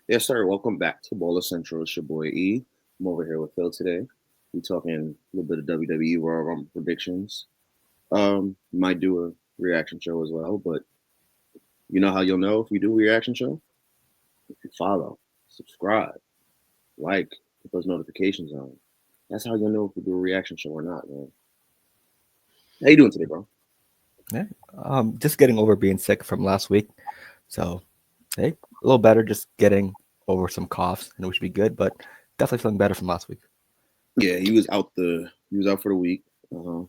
Yes, sir. Welcome back to Bola Central. It's your boy E. I'm over here with Phil today. We talking a little bit of WWE Royal Rumble predictions. Might do a reaction show as well, but you know how you'll know if we do a reaction show? If you follow, subscribe, like, put those notifications on. That's how you'll know if we do a reaction show or not, man. How you doing today, bro? Yeah. Just getting over being sick from last week. So, hey, a little better. Just getting over some coughs, and it should be good. But definitely feeling better from last week. Yeah, he was out for the week. Uh-huh.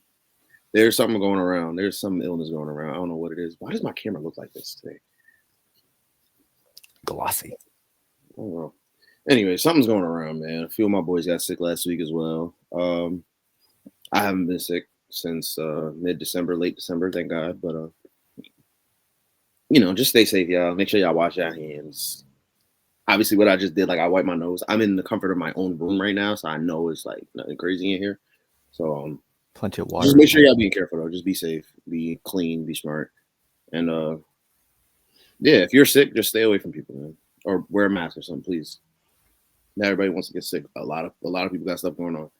There's something going around. There's some illness going around. I don't know what it is. Why does my camera look like this today? Glossy. I don't know. Anyway, something's going around, man. A few of my boys got sick last week as well. I haven't been sick since mid-December, late December, thank God. But just stay safe, y'all. Make sure y'all wash your hands. Obviously, what I just did, like I wiped my nose. I'm in the comfort of my own room right now, so I know it's like nothing crazy in here. So Plenty of just water. make sure y'all being careful though. Just be safe, be clean, be smart, and yeah, if you're sick, just stay away from people, man, or wear a mask or something, please. Not everybody wants to get sick. A lot of people got stuff going on.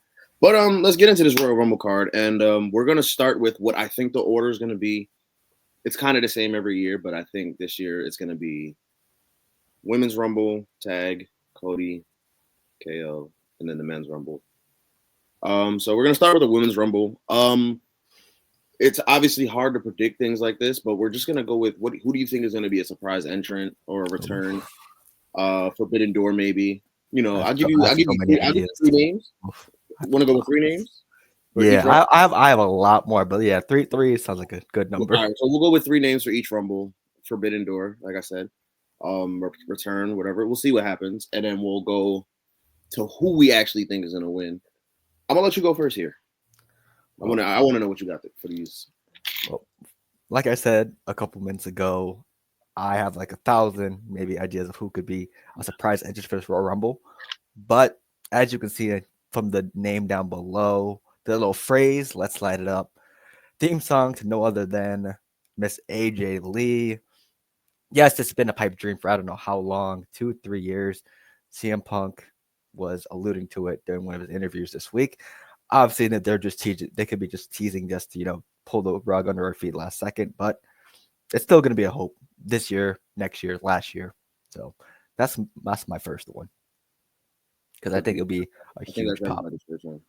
But let's get into this Royal Rumble card, and we're gonna start with what I think the order is gonna be. It's kind of the same every year, but I think this year it's gonna be Women's Rumble, Tag, Cody, KO, and then the Men's Rumble. So we're gonna start with the Women's Rumble. It's obviously hard to predict things like this, but we're just gonna go with what. Who do you think is gonna be a surprise entrant or a return? Oof. Forbidden Door, maybe. I have I'll so, give you. I I'll have give so you many three. I'll give ideas. you three names. Oof. I have Want to a go with lot. three names for each Yeah, rumble? I have a lot more, but yeah, three sounds like a good All number. right, so we'll go with three names for each rumble. Forbidden Door, like I said, return, whatever. We'll see what happens, and then we'll go to who we actually think is gonna win. I'm gonna let you go first here. I Well, want to. I want to know what you got for these. well, like I said a couple minutes ago, I have like 1,000 maybe ideas of who could be a surprise entrant for this Royal Rumble. But as you can see from the name down below, the little phrase, let's light it up, theme song to no other than Miss AJ Lee. Yes, it's been a pipe dream for I don't know how long, 2, 3 years. CM Punk was alluding to it during one of his interviews this week. Obviously, that they're just teasing, they could be just teasing just to, pull the rug under our feet last second, but it's still going to be a hope this year, next year, last year. So that's my first one because I think it'll be a I think huge that's pop. everybody's first one.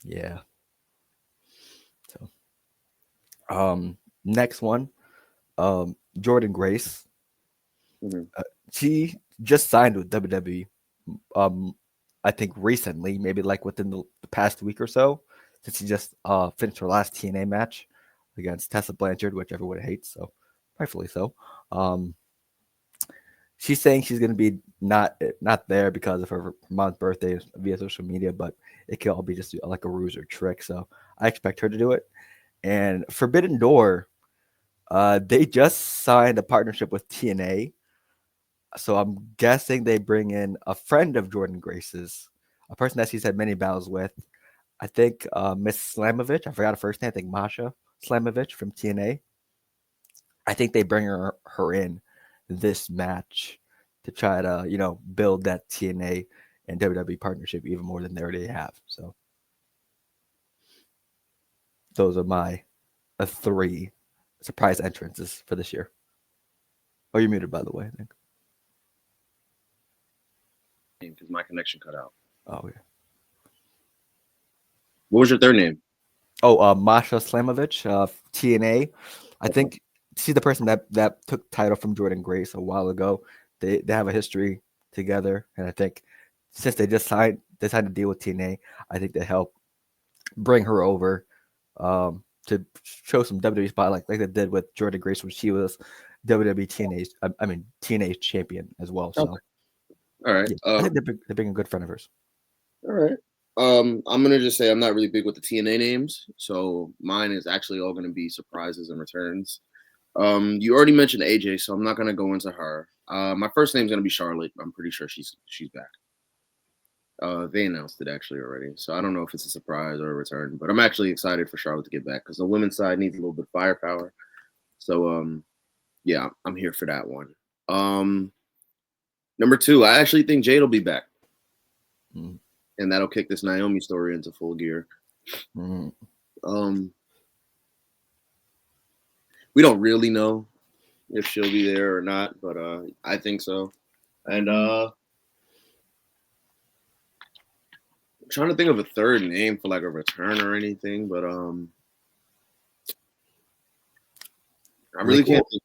Yeah. So next one, Jordan Grace. Mm-hmm. Uh, she just signed with WWE. Um, I think recently, maybe like within the past week or so, since she just finished her last TNA match against Tessa Blanchard, which everyone hates, so rightfully so. Um, she's saying she's going to be not there because of her mom's birthday via social media, but it could all be just like a ruse or trick. So I expect her to do it. And Forbidden Door, they just signed a partnership with TNA, so I'm guessing they bring in a friend of Jordan Grace's, a person that she's had many battles with. I think Miss Slamovich. I forgot her first name. I think Masha Slamovich from TNA. I think they bring her in this match to try to build that TNA and WWE partnership even more than they already have. So those are my three surprise entrances for this year. Oh, you're muted by the way. I think. Because my connection cut out. Oh yeah. What was your third name? Oh, Masha Slamovich, TNA. I Okay. think she's the person that took title from Jordan Grace a while ago. They have a history together, and I think since they signed a deal with TNA, I think they help bring her over to show some WWE spot like they did with Jordan Grace when she was WWE TNA's I mean TNA's champion as well. So Okay. All right. yeah, I think they're being a good friend of hers. All right. I'm gonna just say I'm not really big with the TNA names, so mine is actually all gonna be surprises and returns. You already mentioned AJ, so I'm not gonna go into her. My first name's gonna be Charlotte. I'm pretty sure she's back. They announced it actually already, so I don't know if it's a surprise or a return, but I'm actually excited for Charlotte to get back because the women's side needs a little bit of firepower. So yeah, I'm here for that one. Um, Number 2, I actually think Jade will be back. Mm. And that'll kick this Naomi story into full gear. Mm. We don't really know if she'll be there or not, but I think so. And I'm trying to think of a third name for like a return or anything, but I really can't think.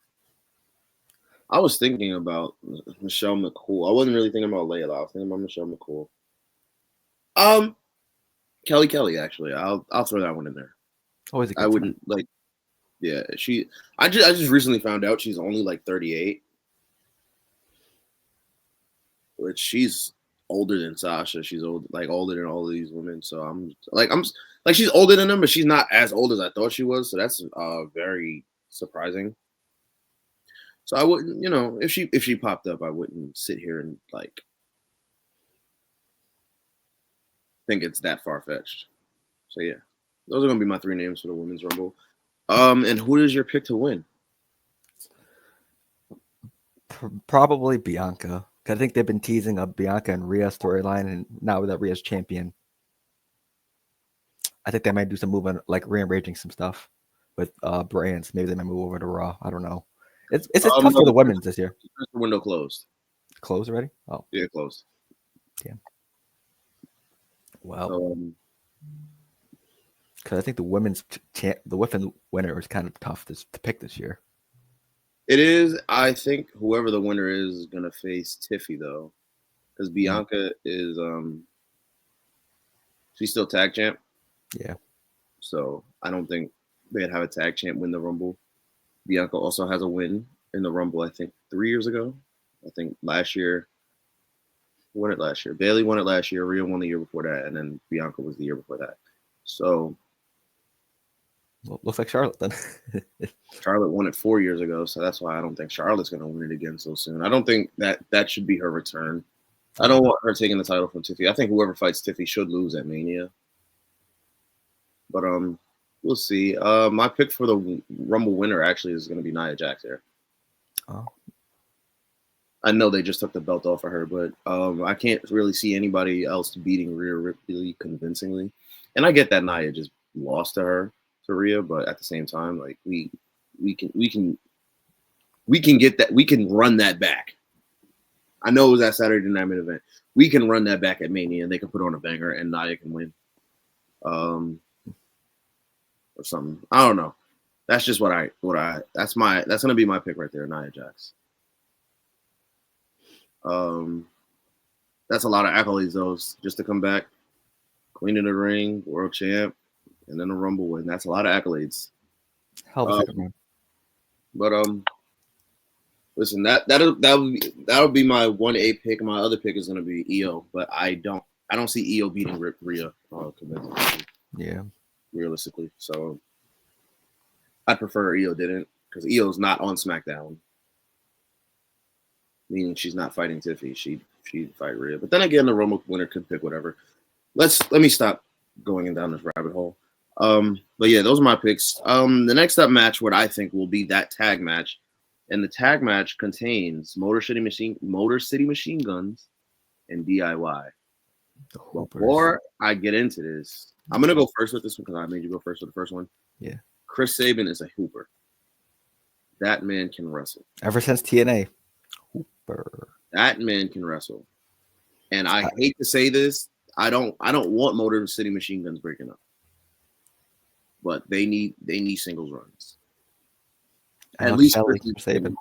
I was thinking about Michelle McCool. I wasn't really thinking about Layla. I was thinking about Michelle McCool. Kelly, actually. I'll throw that one in there. Always a good I wouldn't like. Yeah, I just recently found out she's only like 38, which she's older than Sasha. She's older than all of these women. So I'm like she's older than them, but she's not as old as I thought she was. So that's very surprising. So I wouldn't, if she popped up, I wouldn't sit here and like think it's that far fetched. So yeah, those are gonna be my 3 names for the Women's Rumble. And who is your pick to win? Probably Bianca. I think they've been teasing a Bianca and Rhea storyline, and now that Rhea's champion, I think they might do some movement, like rearranging some stuff with brands. Maybe they might move over to Raw. I don't know. It's tough for the women's this year. The window closed. Closed already? Oh, yeah, closed. Damn. Well, because I think the women's the women winner is kind of tough to pick this year. It is. I think whoever the winner is gonna face Tiffy though, because Bianca is she's still tag champ. Yeah. So I don't think they'd have a tag champ win the Rumble. Bianca also has a win in the Rumble. I think 3 years ago. I think last year. Won it last year. Bayley won it last year. Rhea won the year before that, and then Bianca was the year before that. So. Well, looks like Charlotte then. Charlotte won it 4 years ago, so that's why I don't think Charlotte's going to win it again so soon. I don't think that should be her return. I don't want her taking the title from Tiffy. I think whoever fights Tiffy should lose at Mania. But we'll see. My pick for the Rumble winner actually is going to be Nia Jax here. Oh. I know they just took the belt off of her, but I can't really see anybody else beating Rhea Ripley convincingly. And I get that Nia just lost to Rhea, but at the same time, like we can get that, we can run that back. I know it was that Saturday Night Main Event. We can run that back at Mania, and they can put on a banger, and Nia can win, or something. I don't know. That's just that's gonna be my pick right there, Nia Jax. That's a lot of accolades, though, just to come back, Queen of the Ring, World Champ, and then a Rumble win. That's a lot of accolades. But listen, that'll be my 1A pick. My other pick is gonna be Io, but I don't see Io beating Rhea convincingly. Yeah, realistically. So I'd prefer Io didn't, because Io's not on SmackDown, meaning she's not fighting Tiffy. She'd fight Rhea. But then again, the Rumble winner could pick whatever. Let me stop going down this rabbit hole. But yeah, those are my picks. The next up match, what I think will be that tag match, and the tag match contains Motor City Machine Guns and DIY. Before I get into this, I'm gonna go first with this one because I made you go first with the first one. Yeah. Chris Sabin is a hooper. That man can wrestle. Ever since TNA. Hooper. That man can wrestle. And I hate to say this, I don't want Motor City Machine Guns breaking up. But they need singles runs. At least Sabin.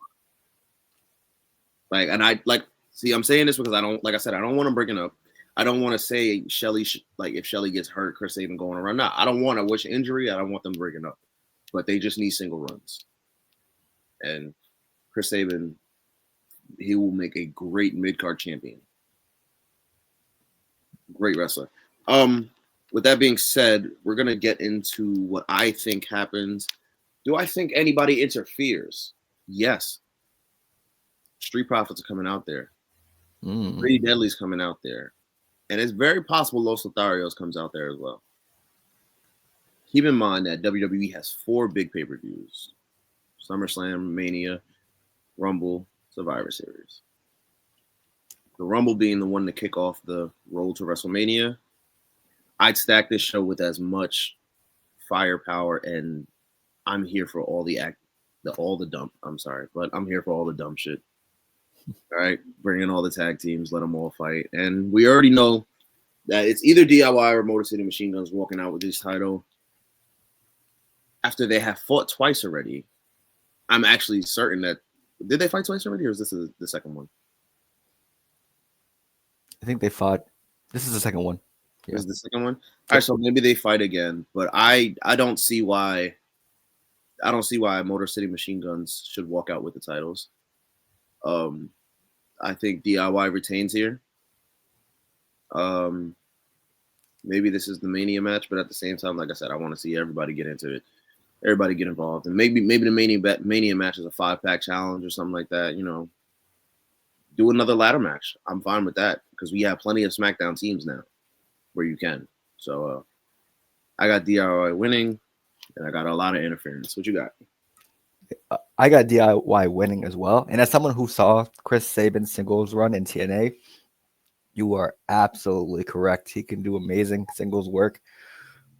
Like, and I'm saying this because I don't want them breaking up. I don't want to say Shelly, if Shelly gets hurt, Chris Sabin going to run. No, I don't want to wish injury. I don't want them breaking up. But they just need single runs. And Chris Sabin, he will make a great mid-card champion. Great wrestler. With that being said, we're going to get into what I think happens. Do I think anybody interferes? Yes. Street Profits are coming out there. Pretty Deadly's coming out there. And it's very possible Los Lotharios comes out there as well. Keep in mind that WWE has 4 big pay-per-views. SummerSlam, Mania, Rumble, Survivor Series. the Rumble being the one to kick off the road to WrestleMania, I'd stack this show with as much firepower, and I'm here for all the dumb. I'm sorry, but I'm here for all the dumb shit. All right, bring in all the tag teams, let them all fight, and we already know that it's either DIY or Motor City Machine Guns walking out with this title after they have fought twice already. I'm actually certain that did they fight twice already, or is this the second one? I think they fought. This is the second one. Yeah. This is the second one. All right, so maybe they fight again, but I don't see why. I don't see why Motor City Machine Guns should walk out with the titles. I think DIY retains here. Maybe this is the Mania match, but at the same time, like I said, I want to see everybody get into it, everybody get involved, and maybe the Mania match is a 5-pack challenge or something like that. You know, do another ladder match. I'm fine with that because we have plenty of SmackDown teams now where you can. So I got DIY winning, and I got a lot of interference. What you got? I got DIY winning as well. And as someone who saw Chris Sabin's singles run in TNA, you are absolutely correct. He can do amazing singles work,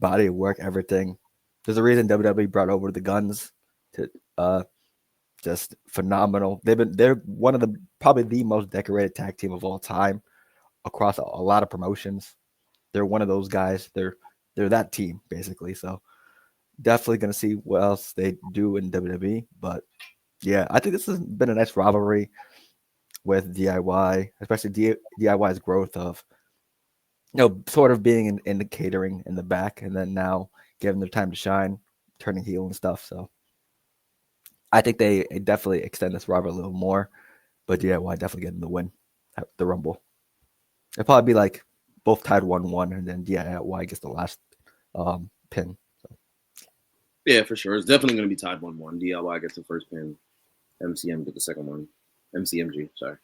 body work, everything. There's a reason WWE brought over the Guns to just phenomenal. They're one of the probably the most decorated tag team of all time across a lot of promotions. They're one of those guys. They're that team basically. So definitely going to see what else they do in WWE. But yeah, I think this has been a nice rivalry with DIY, especially DIY's growth of, sort of being in the catering in the back, and then now giving their time to shine, turning heel and stuff. So I think they definitely extend this rivalry a little more. But DIY definitely getting the win at the Rumble. It'll probably be like both tied 1-1, and then DIY gets the last pin. So. Yeah, for sure. It's definitely going to be tied 1-1. DIY gets the first pin. MCM get the second one. MCMG, sorry.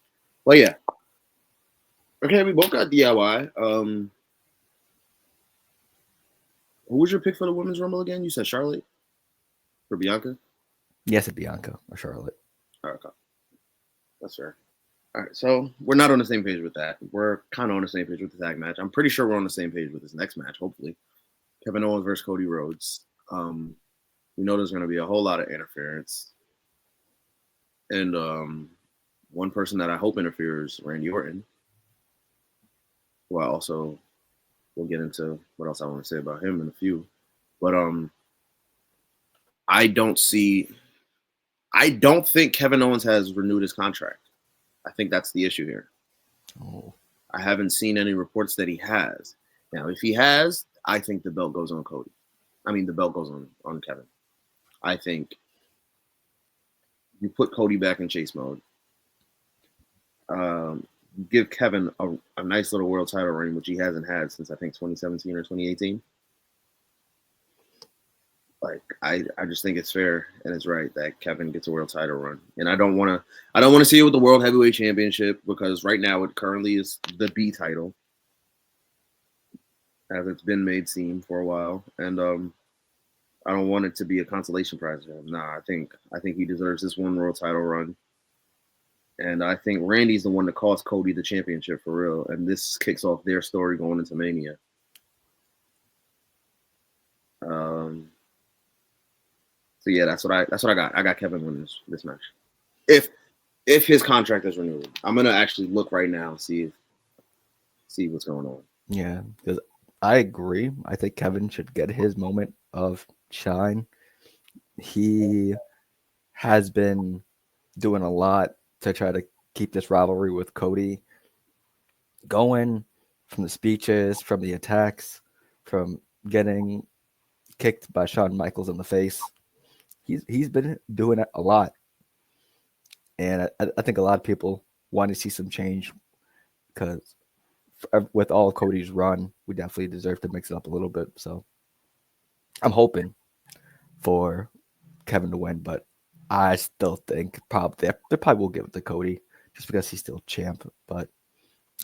Well, yeah. Okay, we both got DIY. Who was your pick for the Women's Rumble again? You said Charlotte? For Bianca? Yes, it's Bianca or Charlotte. All right, okay. That's fair. All right, so we're not on the same page with that. We're kind of on the same page with the tag match. I'm pretty sure we're on the same page with this next match, hopefully. Kevin Owens versus Cody Rhodes. We know there's going to be a whole lot of interference. And one person that I hope interferes, Randy Orton. Who I also will get into what else I want to say about him in a few. But I don't think Kevin Owens has renewed his contract. I think that's the issue here. Oh. I haven't seen any reports that he has. Now, if he has, I think the belt goes on Cody. I mean, the belt goes on Kevin. I think you put Cody back in chase mode. Give Kevin a nice little world title reign, which he hasn't had since I think 2017 or 2018. Like I just think it's fair and it's right that Kevin gets a world title run. And I don't want to see it with the World Heavyweight Championship because right now it currently is the B title, as it's been made seem for a while. And I don't want it to be a consolation prize for him. Nah, I think he deserves this one world title run. And I think Randy's the one that cost Cody the championship for real. And this kicks off their story going into Mania. So yeah, that's what I got. I got Kevin winning this match. If his contract is renewed, I'm gonna actually look right now and see what's going on. Yeah, because I agree. I think Kevin should get his moment of shine. He has been doing a lot to try to keep this rivalry with Cody going, from the speeches, from the attacks, from getting kicked by Shawn Michaels in the face. He's been doing a lot. And I think a lot of people want to see some change because with all Cody's run, we definitely deserve to mix it up a little bit. So I'm hoping for Kevin to win, but I still think they probably will give it to Cody just because he's still champ. But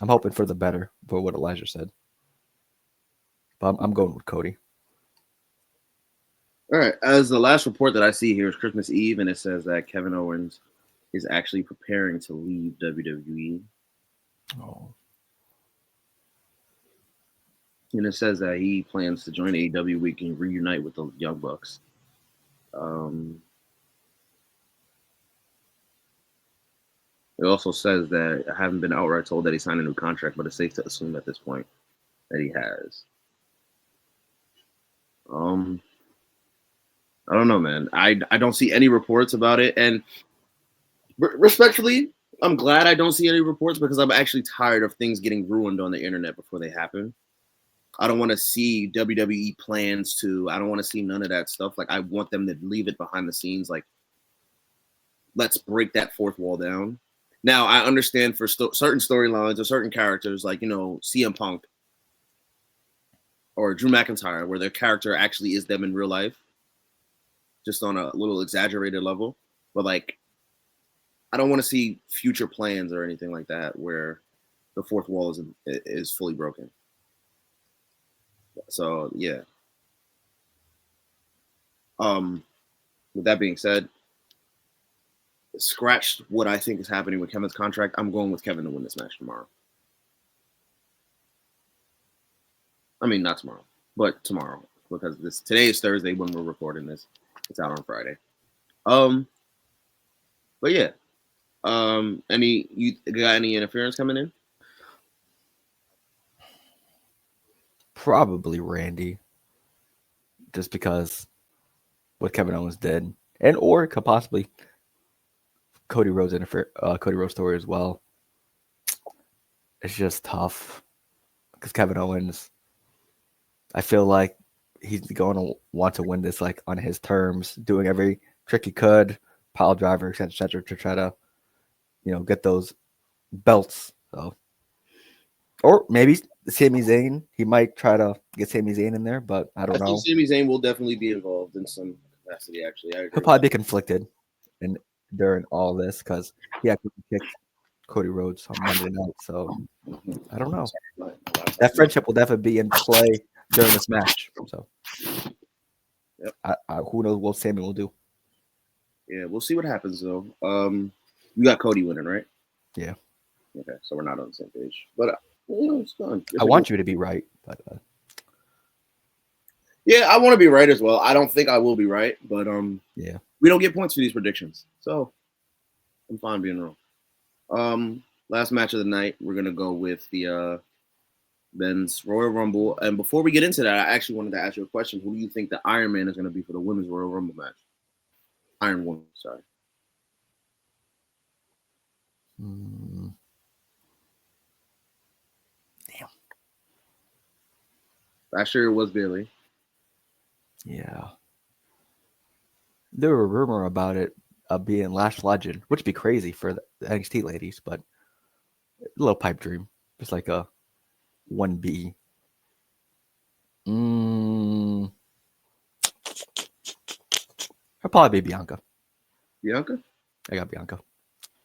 I'm hoping for the better for what Elijah said. But I'm going with Cody. All right. As the last report that I see here is Christmas Eve, and it says that Kevin Owens is actually preparing to leave WWE. Oh. And it says that he plans to join AEW Week and reunite with the Young Bucks. It also says that I haven't been outright told that he signed a new contract, but it's safe to assume at this point that he has. I don't know, man. I don't see any reports about it, and respectfully, I'm glad I don't see any reports because I'm actually tired of things getting ruined on the internet before they happen. I don't want to see WWE plans to. I don't want to see none of that stuff. Like I want them to leave it behind the scenes. Like let's break that fourth wall down. Now I understand for certain storylines or certain characters, like CM Punk or Drew McIntyre, where their character actually is them in real life, just on a little exaggerated level. But like, I don't want to see future plans or anything like that where the fourth wall is fully broken. So yeah. With that being said, scratch what I think is happening with Kevin's contract. I'm going with Kevin to win this match tomorrow. I mean, not tomorrow, but tomorrow because today is Thursday when we're recording this. It's out on Friday. But yeah. You got any interference coming in? Probably Randy, just because what Kevin Owens did, and or could possibly Cody Rhodes Cody Rhodes story as well. It's just tough because Kevin Owens, I feel like he's going to want to win this like on his terms, doing every trick he could, pile driver, etc., to try to, get those belts. So, or maybe Sami Zayn, he might try to get Sami Zayn in there, but I don't know. I think Sami Zayn will definitely be involved in some capacity. Actually, I agree. He'll probably be conflicted during all this because he actually kicked Cody Rhodes on Monday night. So I don't know. That friendship will definitely be in play during this match. So yep. Who knows what Sami will do? Yeah, we'll see what happens though. You got Cody winning, right? Yeah. Okay, so we're not on the same page, but it's fun. I want you to be right, but yeah, I want to be right as well. I don't think I will be right, but yeah, we don't get points for these predictions, so I'm fine being wrong. Last match of the night, we're gonna go with the men's Royal Rumble. And before we get into that, I actually wanted to ask you a question. Who do you think the Iron Man is gonna be for the women's Royal Rumble match? Iron Woman, sorry. Damn. Last year it was Bayley. Yeah. There were a rumor about it being Lash Legend, which would be crazy for the NXT ladies, but a little pipe dream. Just like a 1B. It'll probably be Bianca. Bianca? I got Bianca.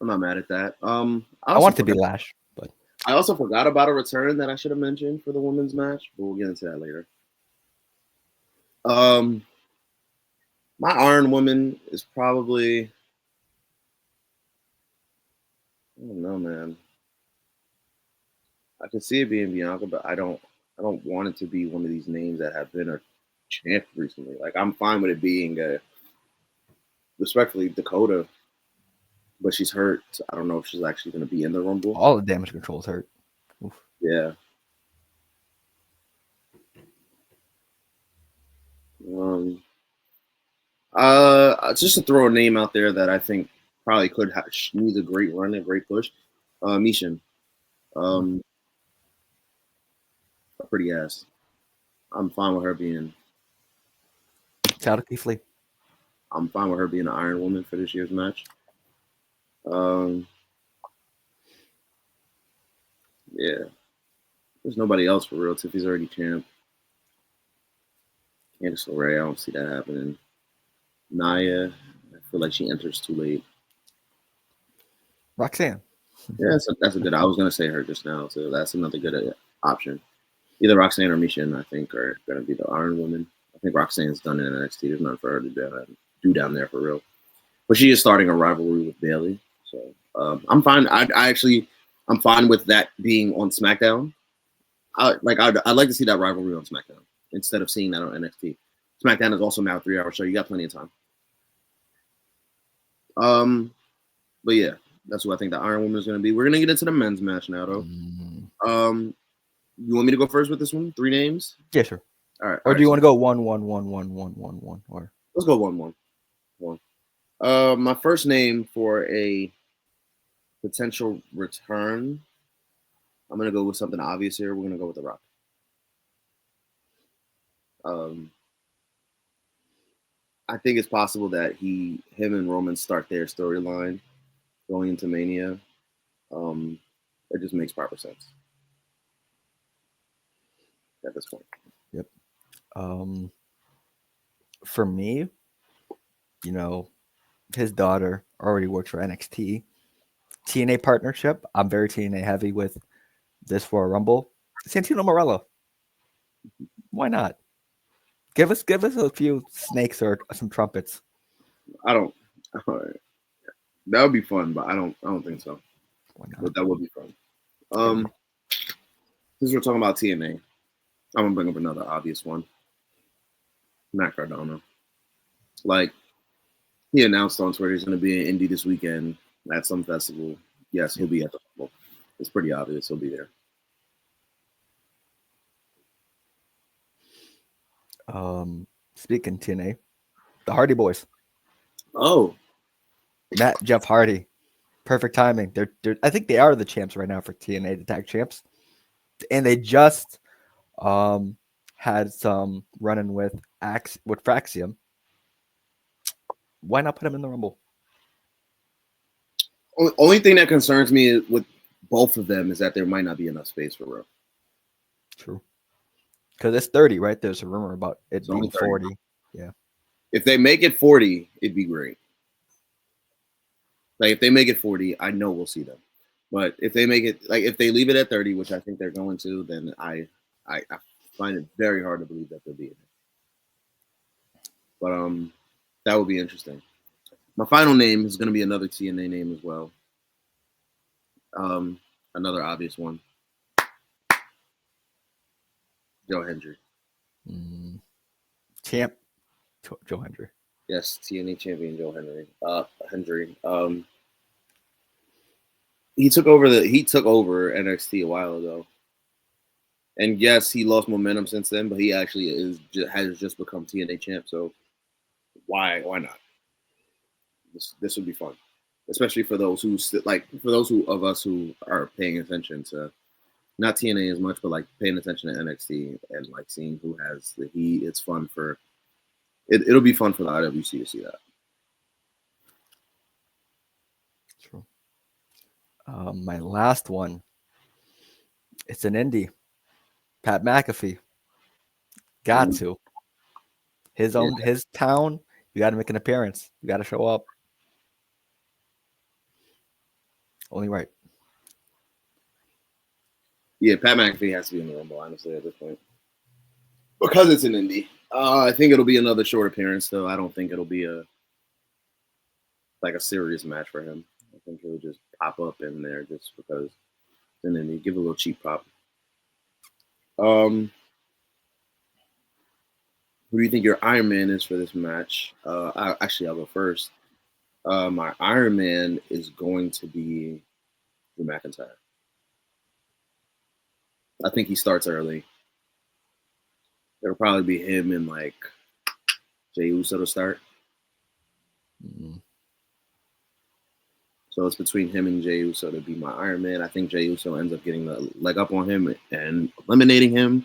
I'm not mad at that. I want to be Lash, but I also forgot about a return that I should have mentioned for the women's match, but we'll get into that later. My Iron Woman is probably, I don't know, man. I can see it being Bianca, but I don't want it to be one of these names that have been a champ recently. Like I'm fine with it being respectfully Dakota, but she's hurt. So I don't know if she's actually going to be in the Rumble. All the damage control is hurt. Oof. Yeah. Just to throw a name out there that I think probably could needs a great run, a great push. Mishin. A pretty ass. I'm fine with her being. Shout out to Keith Lee. I'm fine with her being an Iron Woman for this year's match. Yeah. There's nobody else for real. Tiffy's already champ. Candice LeRae, I don't see that happening. Nia, I feel like she enters too late. Roxanne. Yeah, that's a good. I was gonna say her just now, so that's another good option. Either Roxanne or Mishin, I think, are gonna be the Iron Woman. I think Roxanne's done in NXT. There's nothing for her to do down there for real. But she is starting a rivalry with Bayley, so I'm fine. I'm I'm fine with that being on SmackDown. I'd like to see that rivalry on SmackDown instead of seeing that on NXT. SmackDown is also now a 3-hour show. You got plenty of time. But yeah, that's what I think the Iron Woman is going to be. We're going to get into the men's match now, though. You want me to go first with this one? 3 names? Yeah, sure. All right. Or do you want to go 1-1-1-1-1-1-1? Or let's go 1-1. My first name for a potential return, I'm going to go with something obvious here. We're going to go with The Rock. I think it's possible that him and Roman start their storyline going into Mania. It just makes proper sense at this point. Yep. For me, his daughter already works for NXT. TNA partnership. I'm very TNA heavy with this for a Rumble. Santino Marella. Why not? Give us a few snakes or some trumpets. That would be fun, but I don't think so. Why not? But that would be fun. Since we're talking about TNA, I'm gonna bring up another obvious one. Matt Cardona. Like, he announced on Twitter he's gonna be in Indy this weekend at some festival. Yes, he'll be at the Rumble. It's pretty obvious he'll be there. Speaking TNA, the Hardy Boys. Oh, Matt, Jeff Hardy, perfect timing. They're I think they are the champs right now for TNA, the tag champs, and they just had some running with Fraxium. Why not put him in the Rumble? Only thing that concerns me with both of them is that there might not be enough space for Raw. True. Because it's 30, right? There's a rumor about it being 40. Yeah. If they make it 40, it'd be great. Like, if they make it 40, I know we'll see them. But if they make it, like, if they leave it at 30, which I think they're going to, then I find it very hard to believe that they'll be in it. But that would be interesting. My final name is going to be another TNA name as well. Another obvious one. Joe Hendry. Champ Joe Hendry. Yes, TNA champion Joe Hendry. He took over NXT a while ago. And yes, he lost momentum since then, but he actually has just become TNA champ, so why not? This would be fun. Especially for those of us who are paying attention to not TNA as much, but like paying attention to NXT and like seeing who has the heat. It's fun for it'll be fun for the IWC to see that. True. My last one. It's an indie. Pat McAfee. Got to. His town. You got to make an appearance. You got to show up. Only right. Yeah, Pat McAfee has to be in the Rumble, honestly, at this point. Because it's an indie. I think it'll be another short appearance, though. I don't think it'll be a serious match for him. I think he'll just pop up in there just because it's an indie. Give a little cheap pop. Who do you think your Iron Man is for this match? I'll go first. My Iron Man is going to be Drew McIntyre. I think he starts early. It'll probably be him and like Jey Uso to start. Mm-hmm. So it's between him and Jey Uso to be my Iron Man. I think Jey Uso ends up getting the leg up on him and eliminating him.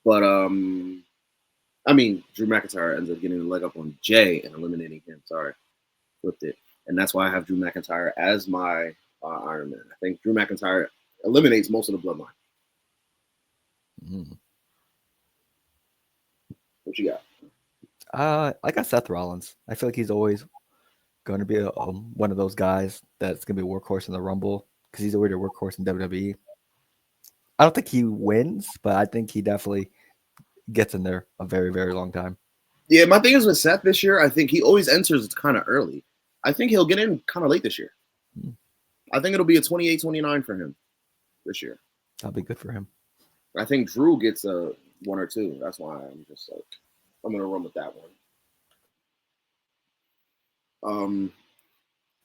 But Drew McIntyre ends up getting the leg up on Jey and eliminating him. Sorry, flipped it. And that's why I have Drew McIntyre as my Iron Man. I think Drew McIntyre eliminates most of the bloodline. Mm-hmm. What you got? I got Seth Rollins. I feel like he's always going to be one of those guys that's going to be a workhorse in the Rumble because he's already a workhorse in WWE. I don't think he wins, but I think he definitely gets in there a very, very long time. Yeah, my thing is with Seth this year, I think he always enters kind of early. I think he'll get in kind of late this year. I think it'll be a 28-29 for him this year. That'll be good for him. I think Drew gets a 1 or 2. That's why I'm just like, I'm gonna run with that one.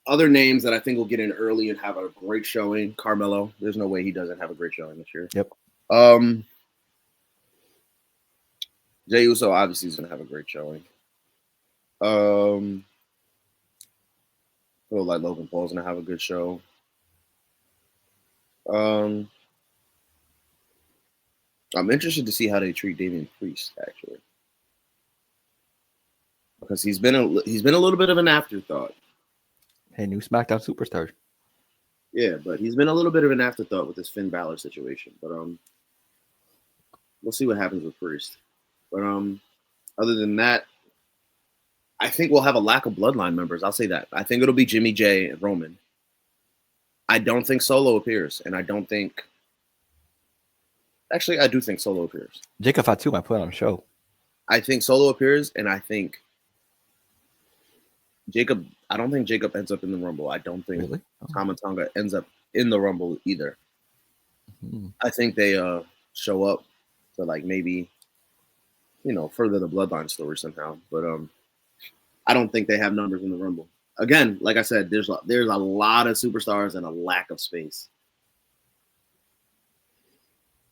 Other names that I think will get in early and have a great showing. Carmelo. There's no way he doesn't have a great showing this year. Yep. Jey Uso obviously is gonna have a great showing. Feel like Logan Paul's gonna have a good show. I'm interested to see how they treat Damian Priest actually, because he's been a little bit of an afterthought. Hey, new SmackDown superstar. Yeah, but he's been a little bit of an afterthought with this Finn Balor situation. But we'll see what happens with Priest. But other than that, I think we'll have a lack of bloodline members. I'll say that. I think it'll be Jimmy J and Roman. I don't think Solo appears, and I don't think. Actually, I do think Solo appears. Jacob Fatu might put on a show. I think Solo appears, and I think Jacob. I don't think Jacob ends up in the Rumble. I don't think Really? Tama Tonga ends up in the Rumble either. Hmm. I think they show up to like maybe, further the bloodline story somehow. But I don't think they have numbers in the Rumble. Again, like I said, there's a lot of superstars and a lack of space.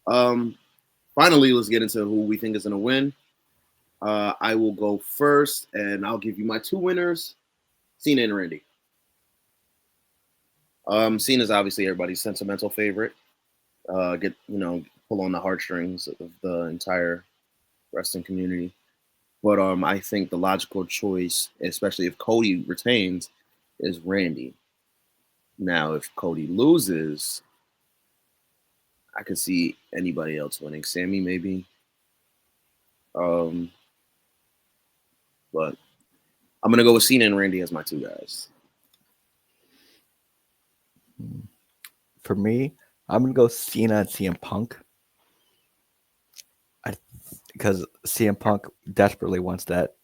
Finally, let's get into who we think is going to win. I will go first, and I'll give you my 2 winners, Cena and Randy. Cena's obviously everybody's sentimental favorite. Pull on the heartstrings of the entire wrestling community. But I think the logical choice, especially if Cody retains, is Randy. Now, if Cody loses, I could see anybody else winning. Sammy, maybe. But I'm going to go with Cena and Randy as my 2 guys. For me, I'm going to go Cena and CM Punk. Because CM Punk desperately wants that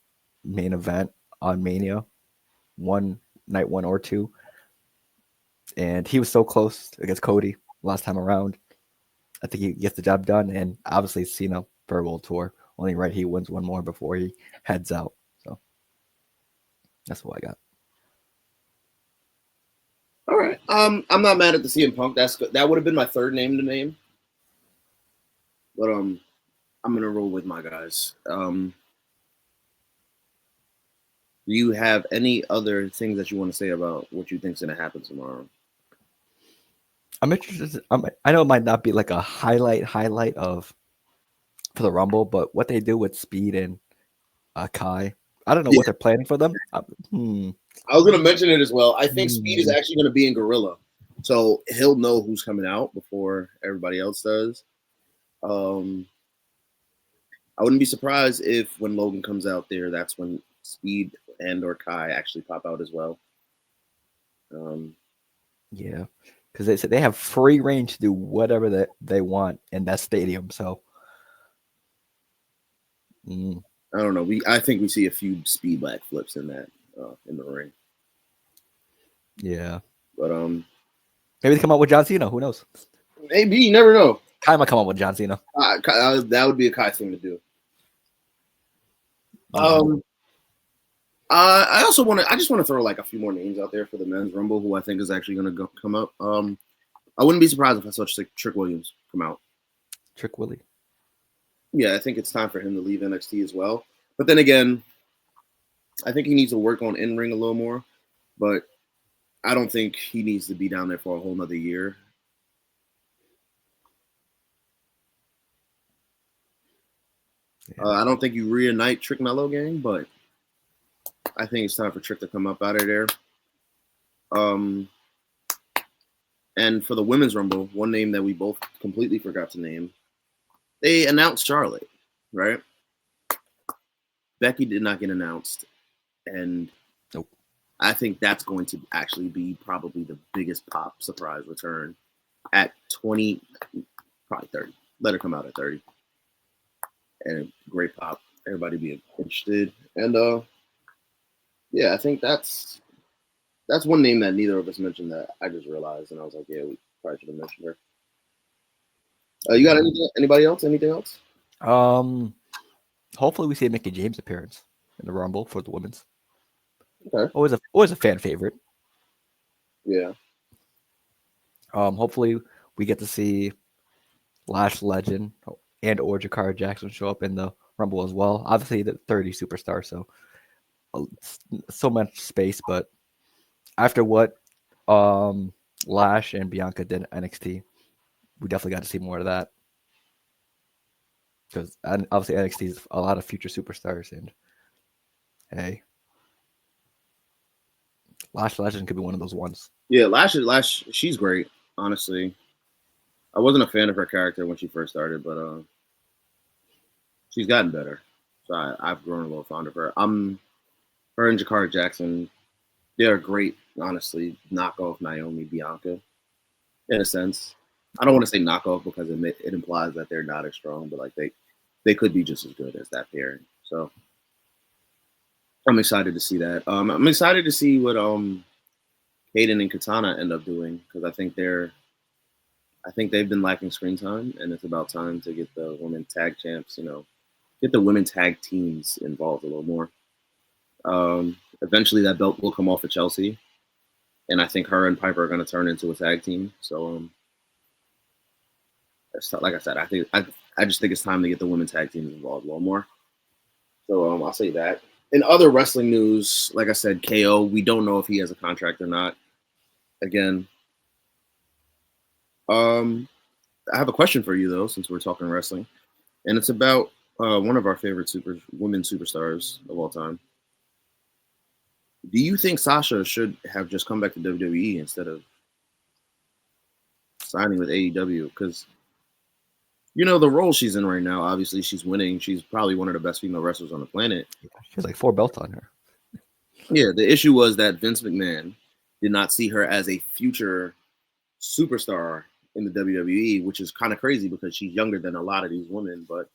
main event on Mania, night 1 or 2. And he was so close against Cody last time around. I think he gets the job done. And obviously Cena for a World Tour. Only right he wins one more before he heads out. So that's what I got. All right. I'm not mad at the CM Punk. That's good. That would have been my 3rd name to name. But I'm gonna roll with my guys. Do you have any other things that you want to say about what you think's gonna happen tomorrow? I'm interested. I know it might not be like a highlight of for the Rumble, but what they do with Speed and Kai, I don't know what they're planning for them. I was gonna mention it as well. I think Speed is actually gonna be in Gorilla, so he'll know who's coming out before everybody else does. I wouldn't be surprised if when Logan comes out there, that's when Speed and or Kai actually pop out as well. Yeah, because they said they have free range to do whatever they want in that stadium. So I don't know. I think we see a few Speed back flips in that in the ring. Yeah, but maybe they come out with John Cena. Who knows? Maybe, you never know. Kai might come out with John Cena. That would be a Kai thing to do. I also I just want to throw like a few more names out there for the men's Rumble who I think is actually going to come up. I wouldn't be surprised if I saw Trick Williams come out. Trick Willie. Yeah, I think it's time for him to leave NXT as well. But then again, I think he needs to work on in-ring a little more. But I don't think he needs to be down there for a whole nother year. Yeah. I don't think you reunite Trick Mello gang, but I think it's time for Trick to come up out of there. And for the women's Rumble, one name that we both completely forgot to name, they announced Charlotte, right? Becky did not get announced, and nope. I think that's going to actually be probably the biggest pop surprise return at 20, probably 30. Let her come out at 30. And great pop. Everybody be interested. And yeah, I think that's that's one name that neither of us mentioned that I just realized, and I was like, yeah, we probably should have mentioned her. You got anything? Anybody else? Anything else? Hopefully we see a Mickey James appearance in the Rumble for the women's. Okay. Always a fan favorite. Yeah. Hopefully we get to see Lash Legend and or Jakara Jackson show up in the Rumble as well. Obviously the 30 superstar, so so much space, but after what Lash and Bianca did at NXT, we definitely got to see more of that. Because obviously NXT is a lot of future superstars, and hey, Lash Legend could be one of those ones. Yeah, Lash, she's great. Honestly, I wasn't a fan of her character when she first started, but she's gotten better. So I've grown a little fond of her. Her and Jakara Jackson, they're great. Honestly, knockoff Naomi Bianca, in a sense. I don't want to say knockoff because it implies that they're not as strong, but like they could be just as good as that pairing. So I'm excited to see that. I'm excited to see what Hayden and Katana end up doing because I think they've been lacking screen time, and it's about time to get the women tag champs. Get the women tag teams involved a little more. Eventually, that belt will come off of Chelsea, and I think her and Piper are going to turn into a tag team. So, like I said, I just think it's time to get the women tag teams involved a little more. So, I'll say that. In other wrestling news, like I said, KO, we don't know if he has a contract or not. Again, I have a question for you though, since we're talking wrestling, and it's about one of our favorite women superstars of all time. Do you think Sasha should have just come back to WWE instead of signing with AEW? Because the role she's in right now, obviously she's winning. She's probably one of the best female wrestlers on the planet. She has like 4 belts on her. Yeah, the issue was that Vince McMahon did not see her as a future superstar in the WWE, which is kind of crazy because she's younger than a lot of these women. But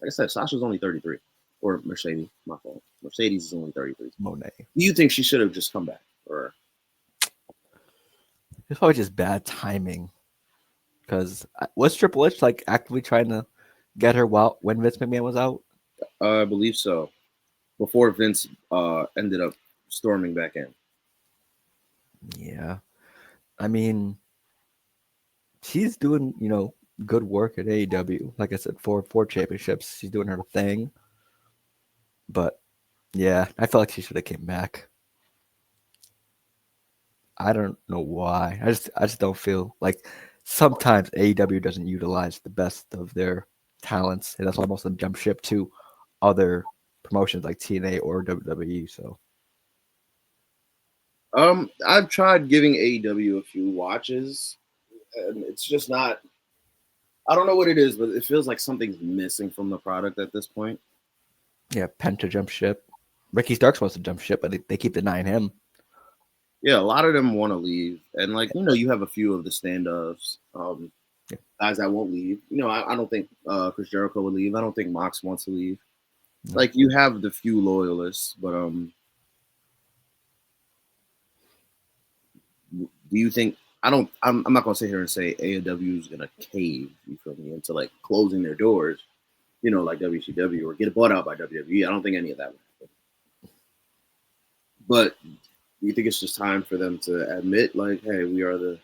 like I said, Sasha's only 33. Or Mercedes, my fault. Mercedes is only 33. Monet. Do you think she should have just come back? Or it's probably just bad timing. Because was Triple H like actively trying to get her when Vince McMahon was out? I believe so. Before Vince ended up storming back in. Yeah. I mean, she's doing, good work at AEW. Like I said, 4 championships. She's doing her thing. But yeah, I feel like she should have came back. I don't know why. I just don't feel like sometimes AEW doesn't utilize the best of their talents, and that's why most of them jump ship to other promotions like TNA or WWE. So, I've tried giving AEW a few watches, and it's just not. I don't know what it is, but it feels like something's missing from the product at this point. yeah, Penta jump ship. Ricky Starks wants to jump ship, but they keep denying him. Yeah, a lot of them want to leave, and you have a few of the stand-ups, guys that won't leave. I don't think Chris Jericho will leave. I don't think Mox wants to leave. No. Like you have the few loyalists, but do you think? I'm not gonna sit here and say AEW is gonna cave. You feel me? Into like closing their doors, like WCW or get bought out by WWE. I don't think any of that would happen. But you think it's just time for them to admit, like, hey, we are the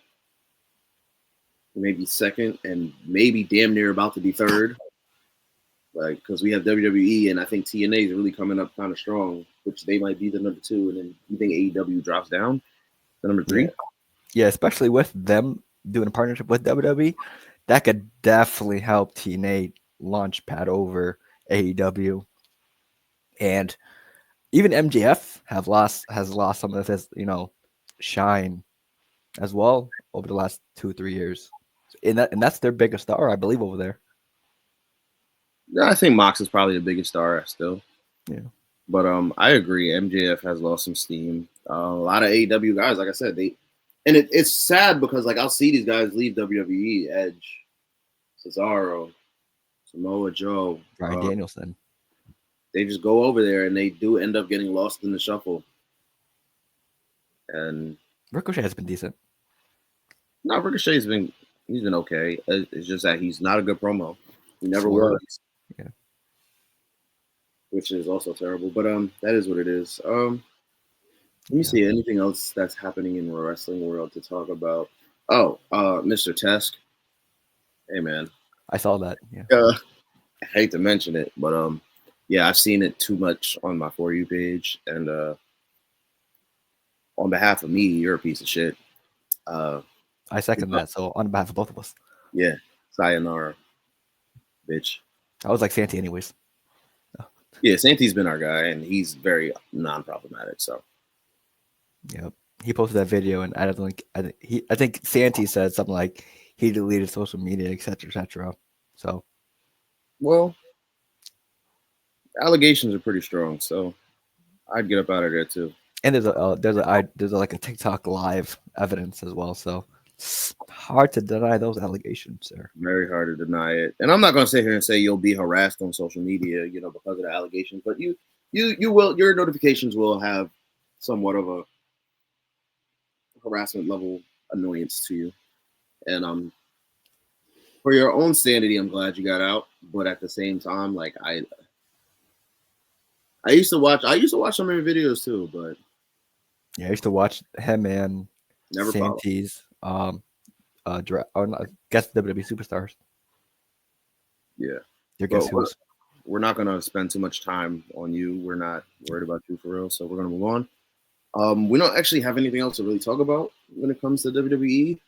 maybe second and maybe damn near about to be third, like because we have WWE and I think TNA is really coming up kind of strong, which they might be the number 2, and then you think AEW drops down to number 3? Yeah, especially with them doing a partnership with WWE, that could definitely help TNA launch pad over AEW, and even MJF has lost some of his shine as well over the last 2-3 years, and that's their biggest star, I believe, over there. Yeah, I think Mox is probably the biggest star still. Yeah, but I agree. MJF has lost some steam. A lot of AEW guys, like I said, it's sad because like I'll see these guys leave WWE, Edge, Cesaro, Samoa Joe, Bryan Danielson. They just go over there and they do end up getting lost in the shuffle. And Ricochet has been decent. no, Ricochet's been he's been okay. It's just that he's not a good promo. He never Swerve. was. Yeah. Which is also terrible. But that is what it is. Let me see anything else that's happening in the wrestling world to talk about. Oh, Mr. Tesk. Hey man. I saw that. Yeah. I hate to mention it, but yeah, I've seen it too much on my For You page, and on behalf of me, you're a piece of shit. I second that. So on behalf of both of us. Yeah, sayonara, bitch. I was like Santi anyways. Yeah, Santi's been our guy, and he's very non-problematic. So yeah, he posted that video, and I don't think I think Santi said something like he deleted social media, etc., etc. So well, allegations are pretty strong, so I'd get up out of there too. and there's like a TikTok live evidence as well. So it's hard to deny those allegations, sir. Very hard to deny it, and I'm not going to sit here and say you'll be harassed on social media, because of the allegations. But you will. Your notifications will have somewhat of a harassment level annoyance to you, and for your own sanity, I'm glad you got out. But at the same time, like I used to watch some of your videos too, but Yeah, I used to watch him and never followed. Santi's I guess WWE superstars. Yeah, Your guess but who's? we're not gonna spend too much time on you. We're not worried about you for real, so we're gonna move on. We don't actually have anything else to really talk about when it comes to WWE.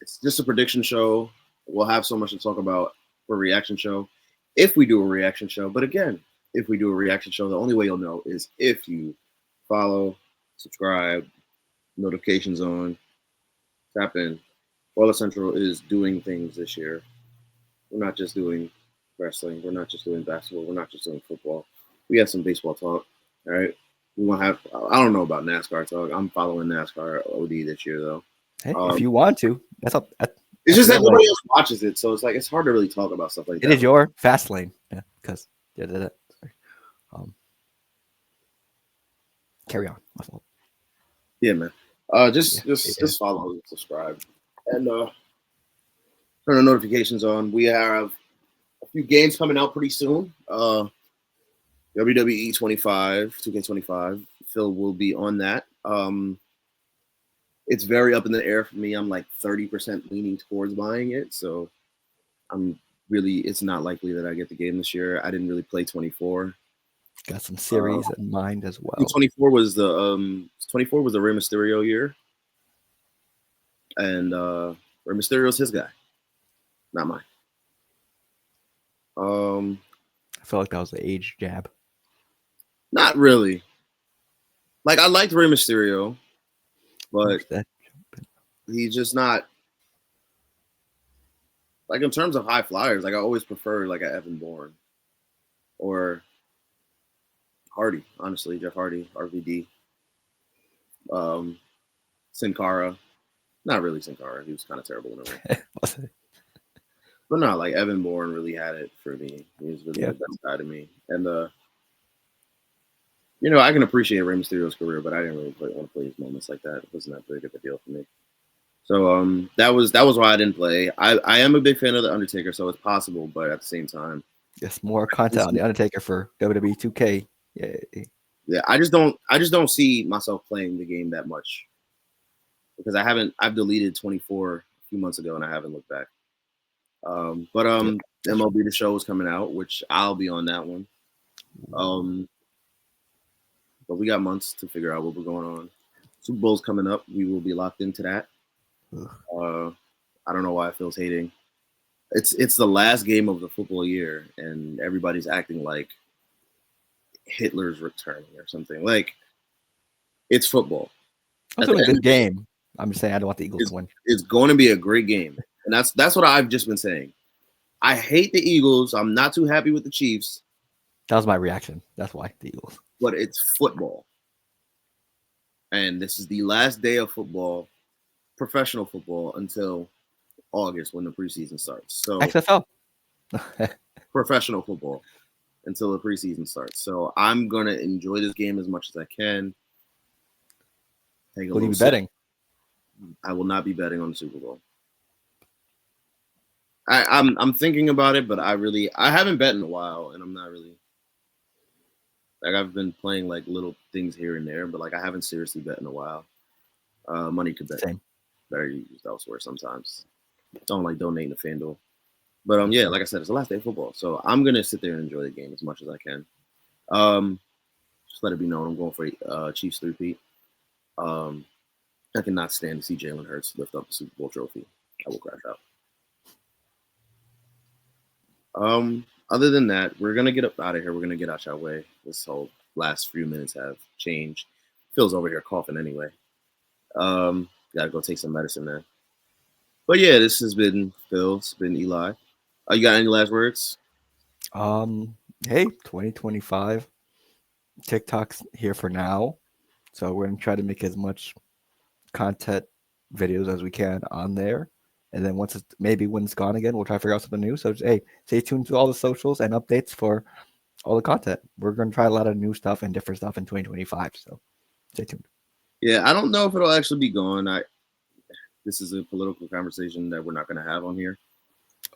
It's just a prediction show. We'll have so much to talk about for a reaction show if we do a reaction show. But again, if we do a reaction show, the only way you'll know is if you follow, subscribe, notifications on, tap in. Baller Central is doing things this year. We're not just doing wrestling. We're not just doing basketball. We're not just doing football. We have some baseball talk. All right. We want to have. I don't know about NASCAR talk. I'm following NASCAR OD this year though. Hey, if you want to, that's up. It's just that nobody else watches it, so it's hard to really talk about stuff like that. It is your fast lane, yeah. Because carry on. My fault. Yeah, man. Just follow and subscribe, and turn the notifications on. We have a few games coming out pretty soon. WWE 25, 2K25. Phil will be on that. It's very up in the air for me. I'm like 30% leaning towards buying it, so it's not likely that I get the game this year. I didn't really play 24. Got some series in mind as well. 24 was the Rey Mysterio year, and Rey Mysterio's his guy, not mine. I feel like that was the age jab. Not really. Like I liked Rey Mysterio, but he's just not like in terms of high flyers. Like I always prefer like a Evan Bourne or Hardy. Honestly, Jeff Hardy, RVD, Sin Cara. Not really Sin Cara. He was kind of terrible in the ring. But no, like Evan Bourne really had it for me. He was really the best guy to me. And I can appreciate Rey Mysterio's career, but I didn't really want to play his moments like that. It wasn't that big of a deal for me. So that was why I didn't play. I am a big fan of the Undertaker, so it's possible, but at the same time, yes, more content on the Undertaker for WWE 2K. Yeah, I just don't see myself playing the game that much because I've deleted 24 a few months ago and I haven't looked back. But MLB The Show is coming out, which I'll be on that one. But we got months to figure out what we're going on. Super Bowl's coming up. We will be locked into that. I don't know why Phil's hating. It's the last game of the football year, and everybody's acting like Hitler's returning or something. Like it's football. It's a good game. I'm just saying I don't want the Eagles to win. It's going to be a great game, and that's what I've just been saying. I hate the Eagles. I'm not too happy with the Chiefs. That was my reaction. That's why the Eagles. But it's football, and this is the last day of football, professional football, until August when the preseason starts. So XFL. Professional football until the preseason starts. So I'm gonna enjoy this game as much as I can. Take a Will you little be sip. betting? I will not be betting on the Super Bowl. I'm thinking about it, but I haven't bet in a while, and I'm not really like I've been playing like little things here and there, but like I haven't seriously bet in a while. Money could bet Same. better used elsewhere sometimes. Don't like donating to FanDuel. But That's yeah, true. like I said, it's the last day of football, so I'm gonna sit there and enjoy the game as much as I can. Um, just let it be known I'm going for Chiefs 3-peat. I cannot stand to see Jalen Hurts lift up the Super Bowl trophy. I will crash out. Other than that, we're gonna get up out of here. We're gonna get out your way. This whole last few minutes have changed. Phil's over here coughing anyway. Gotta go take some medicine now. But yeah, this has been Phil. It's been Eli. You got any last words? Hey, 2025. TikTok's here for now. So we're gonna try to make as much content videos as we can on there. And then once it's maybe when it's gone again, we'll try to figure out something new. So just, hey, stay tuned to all the socials and updates for all the content. We're gonna try a lot of new stuff and different stuff in 2025. So stay tuned. Yeah, I don't know if it'll actually be gone. This is a political conversation that we're not gonna have on here.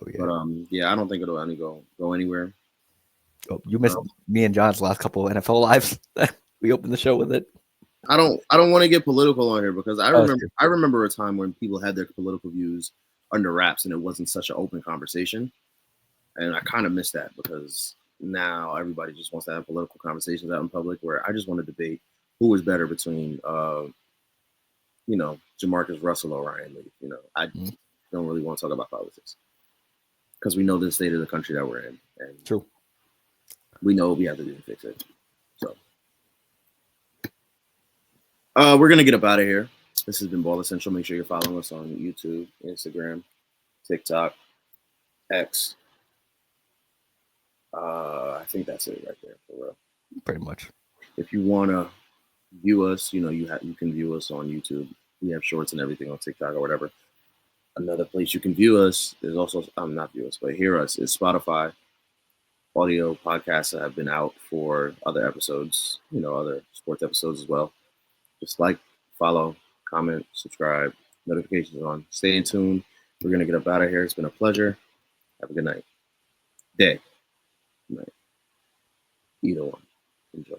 Oh yeah. But yeah, I don't think it'll any go anywhere. Oh, you missed me and John's last couple of NFL lives. We opened the show with it. I don't want to get political on here because Oh, that's I remember a time when people had their political views under wraps and it wasn't such an open conversation. And I kind of miss that because now everybody just wants to have political conversations out in public where I just want to debate who is better between Jamarcus Russell or Ryan Lee. I don't really want to talk about politics because we know the state of the country that we're in. And True. we know what we have to do to fix it. So we're gonna get up out of here. This has been Ball Essential. Make sure you're following us on YouTube, Instagram, TikTok, X. I think that's it right there for real. Pretty much. If you wanna view us, you can view us on YouTube. We have shorts and everything on TikTok or whatever. Another place you can view us is also not view us, but hear us is Spotify. Audio podcasts that have been out for other episodes, other sports episodes as well. Just like, follow, comment, subscribe, notifications on. Stay in tune. We're going to get up out of here. It's been a pleasure. Have a good night. Day. Night. Either one. Enjoy.